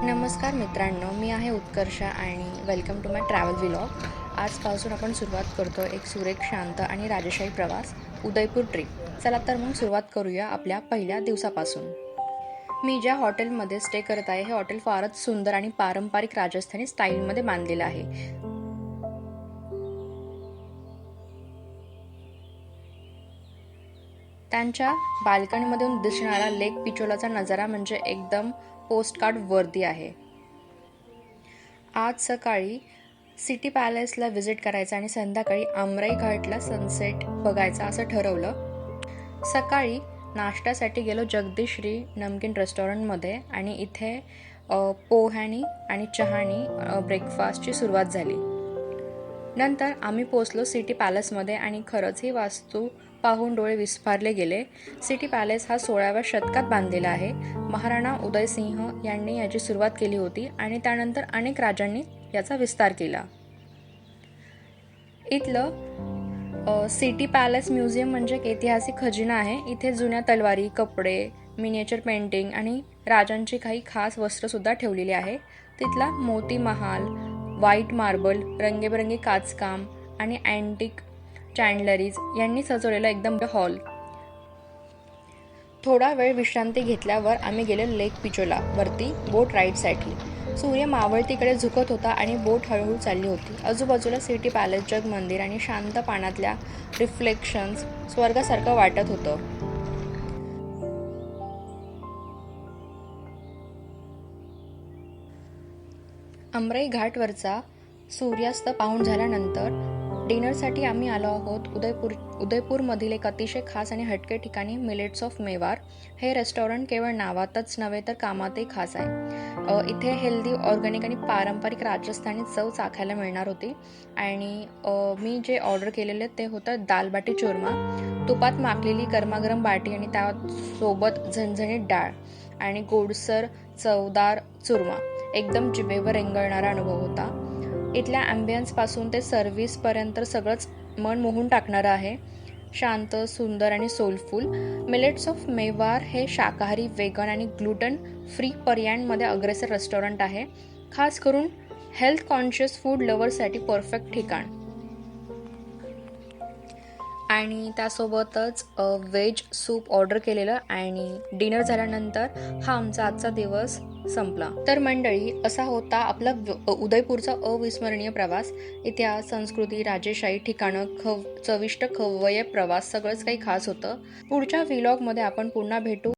नमस्कार मित्रांनो, मी आहे उत्कर्षा आणि welcome to my travel vlog. आजपासून आपण सुरुवात करतो एक सुरेख, शांत आणि राजेशाही प्रवास, उदयपूर ट्रिप. चला तर मग सुरुवात करूया आपल्या पहिल्या दिवसापासून. मी ज्या हॉटेलमध्ये स्टे करत आहे हे हॉटेल फारच सुंदर आणि पारंपरिक राजस्थानी स्टाईलमध्ये बांधलेलं आहे. त्यांच्या बाल्कनीमधून दिसणारा लेक पिचोलाचा नजारा म्हणजे एकदम पोस्टकार्ड वर्दी आहे. आज सकाळी सिटी पॅलेसला व्हिजिट करायचं आणि संध्याकाळी आमराई घाटला सनसेट बघायचा असं ठरवलं. सकाळी नाश्त्यासाठी गेलो जगदीश्री नमकीन रेस्टॉरंटमध्ये आणि इथे पोह्यानी आणि चहानी ब्रेकफास्टची सुरुवात झाली. नंतर आम्ही पोचलो सिटी पॅलेसमध्ये आणि खरंच ही वास्तू पाहून डोळे विस्फारले गेले. सिटी पॅलेस हा 16व्या शतकात बांधलेला आहे. महाराणा उदयसिंह यांनी याची सुरुवात केली होती आणि त्यानंतर राजांनी याचा विस्तार केला. इथलं सिटी पॅलेस म्युझियम म्हणजे एक ऐतिहासिक खजिना आहे. इथे जुन्या तलवारी, कपडे, मिनिएचर पेंटिंग आणि राजांची काही खास वस्त्रसुद्धा ठेवलेली आहे. तिथला मोती महाल, व्हाईट मार्बल, रंगीबेरंगी काचकाम आणि अँटिक चॅन्डलरीज यांनी सजवलेला एकदम हॉल. थोडा वेळ विश्रांती घेतल्यावर आम्ही गेलो लेक पिचोला वरती बोट राईडसाठी. सूर्य मावळतीकडे झुकत होता आणि बोट हळूहळू चालली होती. आजूबाजूला सिटी पॅलेस, जग मंदिर आणि शांत पाण्यातल्या रिफ्लेक्शन्स स्वर्गासारखं वाटत होतं. आमराई घाटवरचा सूर्यास्त पाहून झाल्यानंतर डिनरसाठी आम्ही आलो आहोत उदयपूरमधील एक अतिशय खास आणि हटके ठिकाणी, मिलेट्स ऑफ मेवार. हे रेस्टॉरंट केवळ नावातच नव्हे तर कामातही खास आहे. इथे हेल्दी, ऑर्गॅनिक आणि पारंपरिक राजस्थानी चव चाखायला मिळणार होती. आणि मी जे ऑर्डर केलेले ते होतं दाल बाटी चूरमा, तुपात माखलेली गरमागरम बाटी आणि त्यासोबत झणझणीत डाळ आणि गोडसर चवदार चूरमा. एकदम जिभेवर रेंगाळणारा अनुभव होता. इथल्या ॲम्बियन्सपासून ते सर्व्हिसपर्यंत सगळंच मन मोहून टाकणारं आहे. शांत, सुंदर आणि सोलफुल. मिलेट्स ऑफ मेवार हे शाकाहारी, वेगन आणि ग्लुटन फ्री पर्यायांमध्ये अग्रेसर रेस्टॉरंट आहे. खास करून हेल्थ कॉन्शियस फूड लवर्ससाठी परफेक्ट ठिकाण. आणि त्यासोबतच व्हेज सूप ऑर्डर केलेलं आणि डिनर झाल्यानंतर हा आमचा आजचा दिवस संपला. तर मंडळी, असा होता आपला उदयपूरचा अविस्मरणीय प्रवास. इतिहास, संस्कृती, राजेशाही ठिकाणं, चविष्ट खवय्ये प्रवास, सगळंच काही खास होतं. पुढच्या व्लॉगमध्ये आपण पुन्हा भेटू.